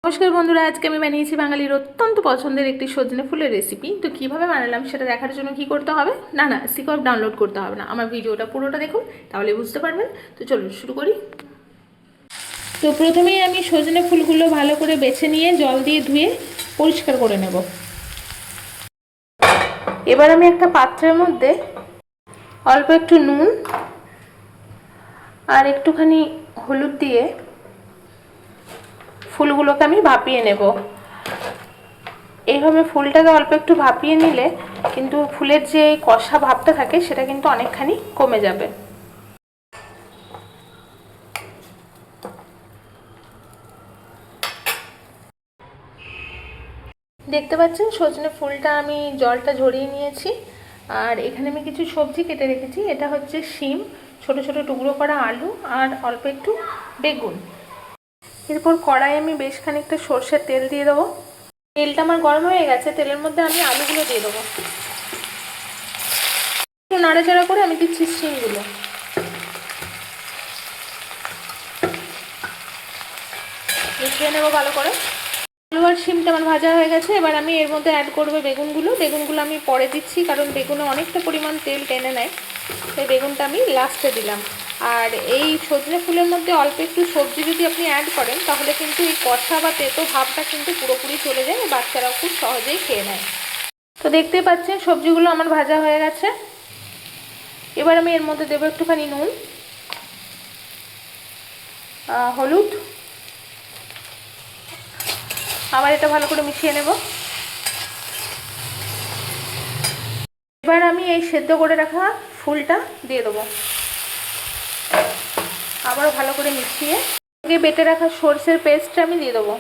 নমস্কার বন্ধুরা, আজকে আমি বানিয়েছি বাঙালির অত্যন্ত পছন্দের একটি সজনে ফুলের রেসিপি। তো কীভাবে বানালাম সেটা দেখার জন্য কি করতে হবে, না সিকপ ডাউনলোড করতে হবে না, আমার ভিডিওটা পুরোটা দেখুন, তাহলে বুঝতে পারবেন। তো চলুন শুরু করি। তো প্রথমেই আমি সজনে ফুলগুলো ভালো করে বেছে নিয়ে জল দিয়ে ধুয়ে পরিষ্কার করে নেব। এবার আমি একটা পাত্রের মধ্যে অল্প একটু নুন আর একটুখানি হলুদ দিয়ে ফুলগুলোকে আমি ভাপিয়ে নেব। এইভাবে ফুলটাকে অল্প একটু ভাপিয়ে নিলে কিন্তু ফুলের যে কষা ভাবটা থাকে সেটা কিন্তু অনেকখানি কমে যাবে। দেখতে পাচ্ছেন সজনে ফুলটা আমি জলটা ঝরিয়ে নিয়েছি। আর এখানে আমি কিছু সবজি কেটে রেখেছি। এটা হচ্ছে শিম, ছোট ছোট টুকরো করা আলু আর অল্প একটু বেগুন। এরপর কড়াই আমি বেশ খানিকটা সর্ষের তেল দিয়ে দেবো। তেলটা আমার গরম হয়ে গেছে, তেলের মধ্যে আমি আলুগুলো দিয়ে দেবো। একটু নাড়াচাড়া করে আমি দিচ্ছি শিমগুলো। মিশিয়ে নেবো ভালো করে। আলু আর শিমটা আমার ভাজা হয়ে গেছে। এবার আমি এর মধ্যে অ্যাড করবো বেগুনগুলো আমি পরে দিচ্ছি, কারণ বেগুনে অনেকটা পরিমাণ তেল টেনে নেয়, সেই বেগুনটা আমি লাস্টে দিলাম। আর এই সজনে ফুলের মধ্যে অল্প একটু সবজি যদি আপনি অ্যাড করেন তাহলে কিন্তু এই কষা বা তেতো ভাবটা কিন্তু পুরোপুরি চলে যায়, বাচ্চারাও খুব সহজেই খেয়ে নেয়। তো দেখতেই পাচ্ছেন সবজিগুলো আমার ভাজা হয়ে গেছে। এবার আমি এর মধ্যে দেবো একটুখানি নুন, হলুদ, আবার এটা ভালো করে মিশিয়ে নেব। এবার আমি এই সেদ্ধ করে রাখা ফুলটা দিয়ে দেবো, আবারও ভালো করে মিশিয়ে বেটে রাখা সরষের পেস্টটা আমি দিয়ে দেবো।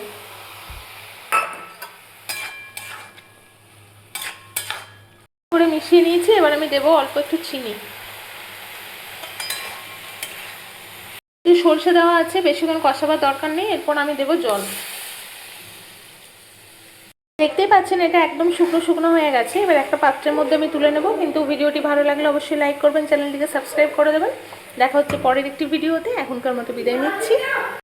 করে মিশিয়ে নিয়েছি। এবার আমি দেবো অল্প একটু চিনি। সরষে দেওয়া আছে, বেশিক্ষণ কষাবার দরকার নেই। এরপর আমি দেবো জল। দেখতেই পাচ্ছেন এটা একদম শুকনো শুকনো হয়ে গেছে। এবার একটা পাত্রের মধ্যে আমি তুলে নেব। কিন্তু ভিডিওটি ভালো লাগলে অবশ্যই লাইক করবেন, চ্যানেলটিকে সাবস্ক্রাইব করে দেবেন। দেখা হচ্ছে পরের একটি ভিডিওতে। এখনকার মতো বিদায় নিচ্ছি।